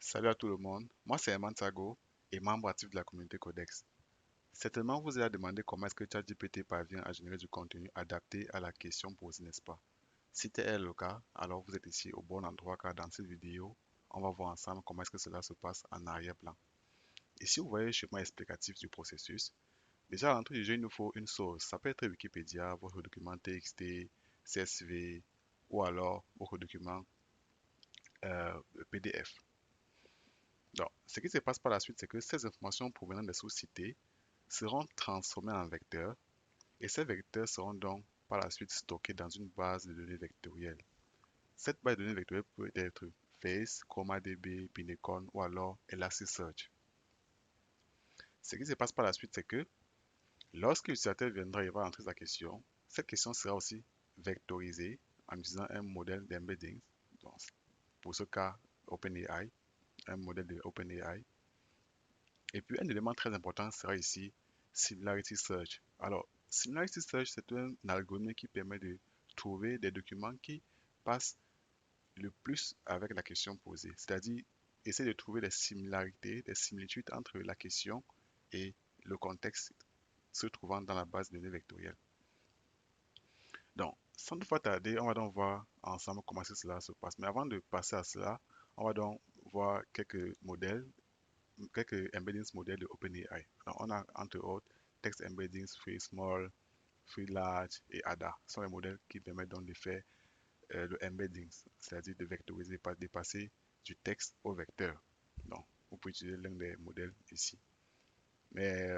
Salut à tout le monde, moi c'est Eman Sago et membre actif de la communauté Codex. Certainement vous allez demander comment est-ce que ChatGPT parvient à générer du contenu adapté à la question posée, n'est-ce pas? Si tel est le cas, alors vous êtes ici au bon endroit car dans cette vidéo, on va voir ensemble comment est-ce que cela se passe en arrière-plan. Ici vous voyez le schéma explicatif du processus. Déjà, à l'entrée du jeu, il nous faut une source. Ça peut être Wikipédia, votre document TXT, CSV ou alors votre document PDF. Donc, ce qui se passe par la suite, c'est que ces informations provenant des sources citées seront transformées en vecteurs et ces vecteurs seront donc par la suite stockés dans une base de données vectorielle. Cette base de données vectorielle peut être Face, ChromaDB, Pinecone ou alors Elasticsearch. Ce qui se passe par la suite, c'est que lorsque l'utilisateur viendra et va entrer sa question, cette question sera aussi vectorisée en utilisant un modèle d'embedding. Donc, pour ce cas, OpenAI, un modèle de OpenAI. Et puis un élément très important sera ici Similarity Search. Alors, Similarity Search, c'est un algorithme qui permet de trouver des documents qui passent le plus avec la question posée. C'est-à-dire, essayer de trouver des similarités, des similitudes entre la question et le contexte se trouvant dans la base de données vectorielle. Donc, sans toutefois tarder, on va donc voir ensemble comment cela se passe. Mais avant de passer à cela, on va donc voir quelques modèles quelques embeddings modèles de OpenAI. Alors, on a entre autres Text Embeddings, Free Small, Free Large et ADA. Ce sont les modèles qui permettent donc de faire le embedding, c'est-à-dire de vectoriser, de passer du texte au vecteur. Donc, vous pouvez utiliser l'un des modèles ici. Mais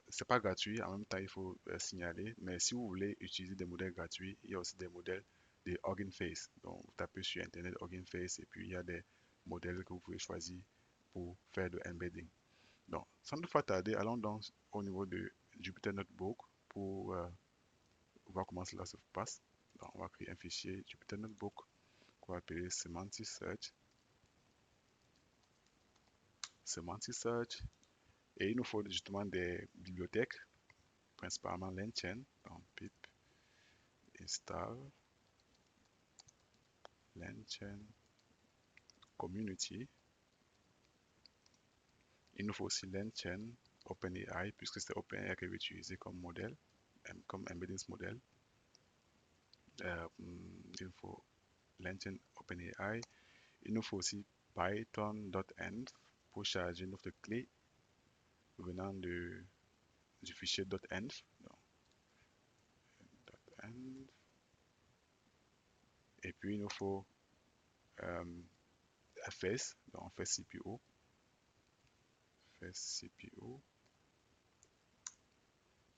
ce n'est pas gratuit, en même temps, il faut signaler. Mais si vous voulez utiliser des modèles gratuits, il y a aussi des modèles de Hugging Face. Donc, vous tapez sur Internet Hugging Face et puis il y a des modèles que vous pouvez choisir pour faire de embedding. Donc, sans toutefois tarder, allons donc au niveau de Jupyter Notebook pour voir comment cela se passe. Donc, on va créer un fichier Jupyter Notebook qu'on va appeler Semantic Search. Semantic Search. Et il nous faut justement des bibliothèques, principalement LangChain. Donc, pip install LangChain community. Il nous faut aussi LangChain OpenAI, puisque c'est OpenAI que je vais utiliser comme modèle, comme embedding modèle. Il nous faut LangChain OpenAI. Il nous faut aussi python.env pour charger notre clé venant du fichier .env. Donc, .env. Et puis il nous faut FS, donc FS CPO. FS CPO.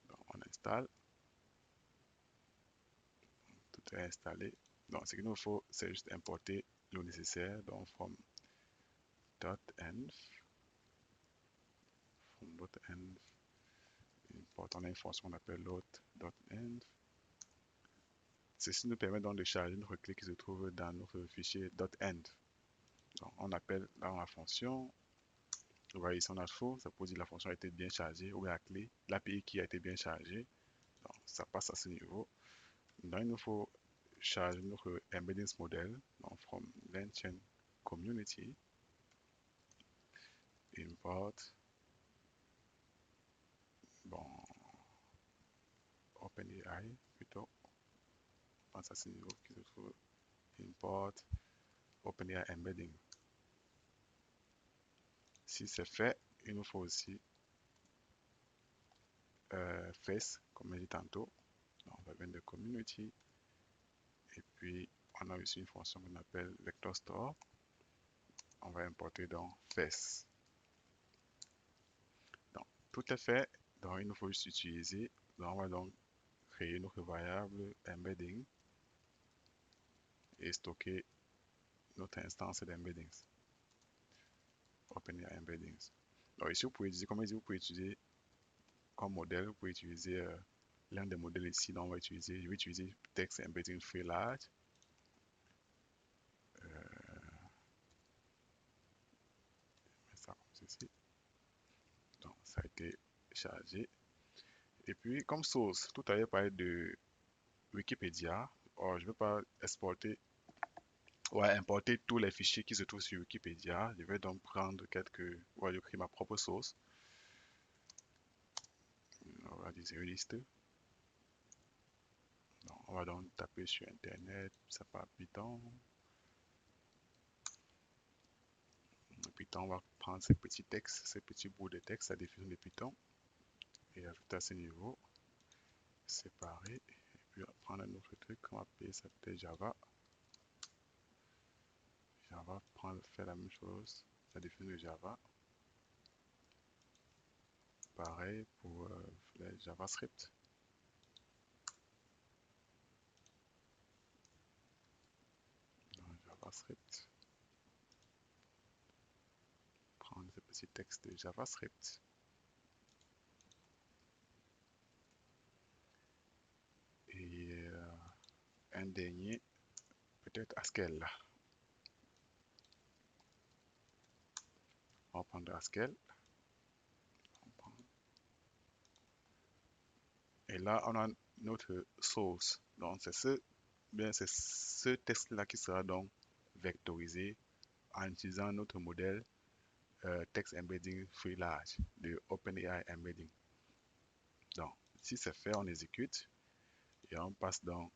Donc, on installe. Tout est installé. Donc ce qu'il nous faut, c'est juste importer le nécessaire. Donc from .env. From .env. Importons l'information qu'on appelle load.env. Ceci nous permet donc de charger notre clé qui se trouve dans notre fichier .env. Donc, on appelle dans la fonction. Vous voyez ici on a faux, ça pose dire la fonction a été bien chargée ou la clé, l'API qui a été bien chargée. Donc, ça passe à ce niveau. Donc, il nous faut charger notre embeddings model. Donc, from LangChain community, import, bon, OpenAI plutôt. On passe à ce niveau qui se trouve import OpenAI embedding. Si c'est fait, il nous faut aussi face, comme je dit tantôt. Donc, on va venir de community. Et puis, on a aussi une fonction qu'on appelle vector store. On va importer dans face. Donc, tout est fait. Donc, il nous faut juste utiliser. Donc, on va donc créer notre variable embedding et stocker notre instance d'embeddings. OpenAI embeddings. Donc, ici, vous pouvez utiliser, comme je dis, vous pouvez utiliser comme modèle, vous pouvez utiliser l'un des modèles ici. Donc, je vais utiliser Text Embedding Free Large. Ça comme ceci. Donc, ça a été chargé. Et puis, comme source, tout à l'heure, parlé de Wikipédia. Or, je ne vais pas exporter Ouais, importer tous les fichiers qui se trouvent sur Wikipédia. Je vais donc prendre quelques, ouais, je crée ma propre source. On va dire une liste. Donc, on va donc taper sur Internet, ça part Python. Python, on va prendre ces petits textes, ces petits bouts de texte à définir de Python et ajouter à ce niveau, séparer. Et puis on va prendre un autre truc, on va appeler ça peut-être Java. Java, prendre, faire la même chose, ça définit le Java. Pareil pour les JavaScript. Dans JavaScript, prendre ce petit texte de JavaScript. Et un dernier, peut-être Haskell. On va prendre Haskell. Et là, on a notre source. Donc, c'est ce texte-là qui sera donc vectorisé en utilisant notre modèle Text Embedding Free Large de OpenAI Embedding. Donc, si c'est fait, on exécute et on passe donc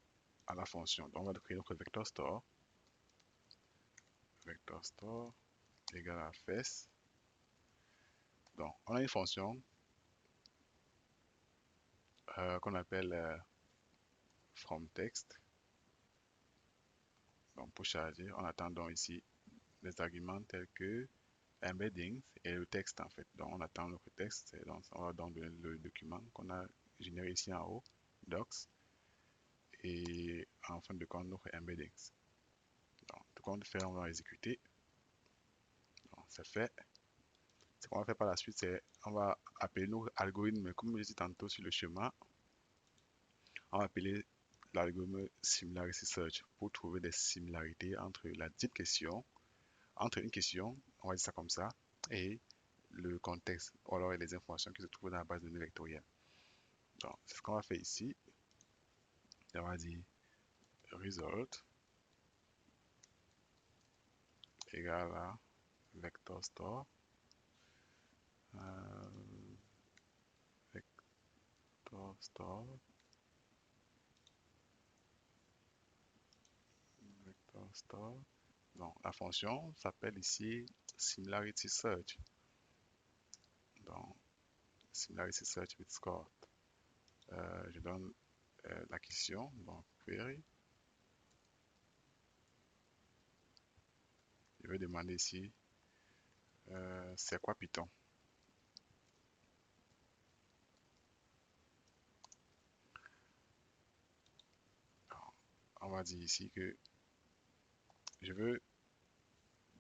à la fonction. Donc, on va créer notre vector store. Vector store égale à fs. Donc, on a une fonction qu'on appelle from text. Donc, pour charger, on attend donc ici les arguments tels que embedding et le texte en fait. Donc, on attend notre texte. Et donc, on va donc donner le document qu'on a généré ici en haut, docs, et en fin de compte, notre embeddings. Donc, tout compte fait, on va exécuter. Donc, c'est fait. Ce qu'on va faire par la suite, c'est on va appeler nos algorithmes, comme je dit tantôt sur le schéma, on va appeler l'algorithme Similarity Search pour trouver des similarités entre la dite question, entre une question, on va dire ça comme ça, et le contexte, ou alors les informations qui se trouvent dans la base de données vectorielle. Donc, c'est ce qu'on va faire ici. On va dire result égale à vector store. Vector store. Vector store. Donc, la fonction s'appelle ici Similarity Search. Donc, Similarity Search with score. Je donne la question, donc query. Je vais demander ici, c'est quoi Python? Alors, on va dire ici que je veux,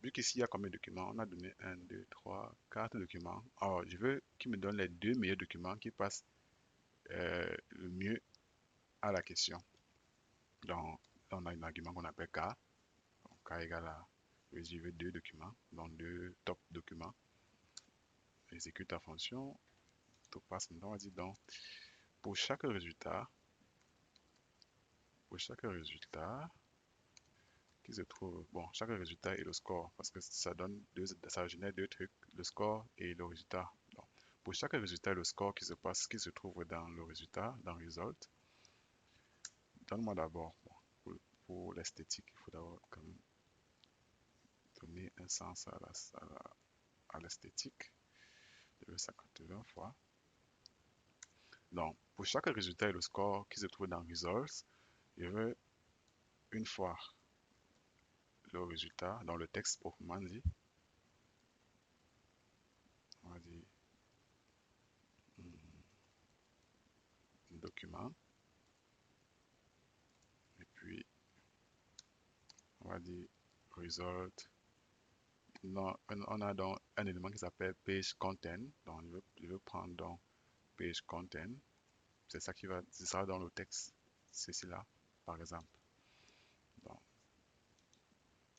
vu qu'ici il y a combien de documents? On a donné 1, 2, 3, 4 documents. Alors, je veux qu'il me donne les deux meilleurs documents qui passent le mieux à la question. Donc, on a un argument qu'on appelle K. Donc, K égale à, je veux deux documents, donc deux top documents. Exécute la fonction, tout passe. Maintenant, on va dire donc, pour chaque résultat, qui se trouve, bon, chaque résultat et le score, parce que ça donne ça génère deux trucs, le score et le résultat. Donc, pour chaque résultat et le score qui se passe, qui se trouve dans le résultat, dans result, donne-moi d'abord, bon, pour l'esthétique, il faut d'abord quand même donner un sens à l'esthétique. Je veux 50 fois. Donc, pour chaque résultat et le score qui se trouve dans results, je veux une fois le résultat dans le texte proprement dit. On va dire document. Et puis, on va dire result. Non, on a donc un élément qui s'appelle page content. Donc, je veux prendre donc page content. C'est ça qui va, c'est ça dans le texte. C'est cela, par exemple. Donc,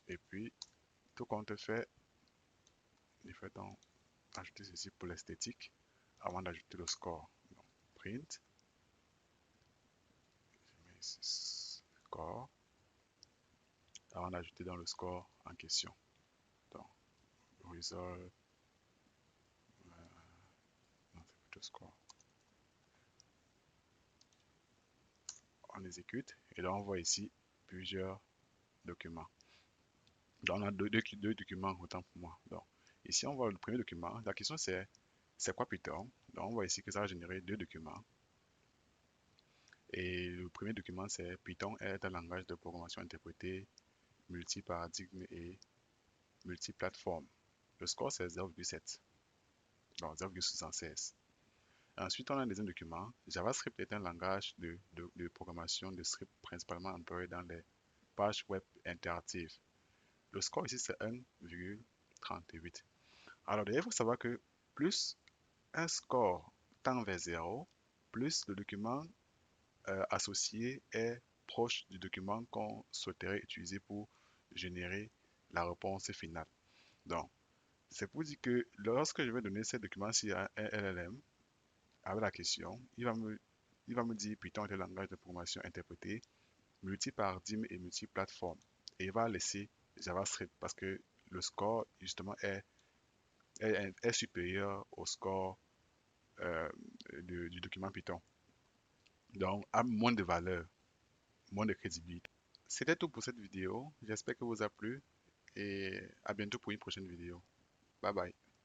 et puis, tout compte fait, il faut donc ajouter ceci pour l'esthétique avant d'ajouter le score. Donc, print, je mets ici score. avant d'ajouter dans le score en question. Donc, result, non, c'est plutôt score. On exécute et là on voit ici plusieurs documents. Donc, on a deux documents autant pour moi. Donc, ici on voit le premier document. La question c'est quoi Python? Donc, on voit ici que ça va générer deux documents. Et le premier document, c'est Python est un langage de programmation interprété, multiparadigme et multiplateforme. Le score, c'est 0,7, donc 0,76. Ensuite, on a un deuxième document. JavaScript est un langage de programmation de script principalement employé dans les pages web interactives. Le score ici, c'est 1,38. Alors, il faut savoir que plus un score tend vers 0, plus le document associé est proche du document qu'on souhaiterait utiliser pour générer la réponse finale. Donc, c'est pour dire que lorsque je vais donner ces documents-ci à un LLM avec la question, il va me dire Python est un langage de programmation interprété, multiparadigme et multiplateforme. Et il va laisser JavaScript parce que le score, justement, est supérieur au score euh, du document Python. Donc, a moins de valeur, moins de crédibilité. C'était tout pour cette vidéo. J'espère que vous a plu et à bientôt pour une prochaine vidéo. Bye bye.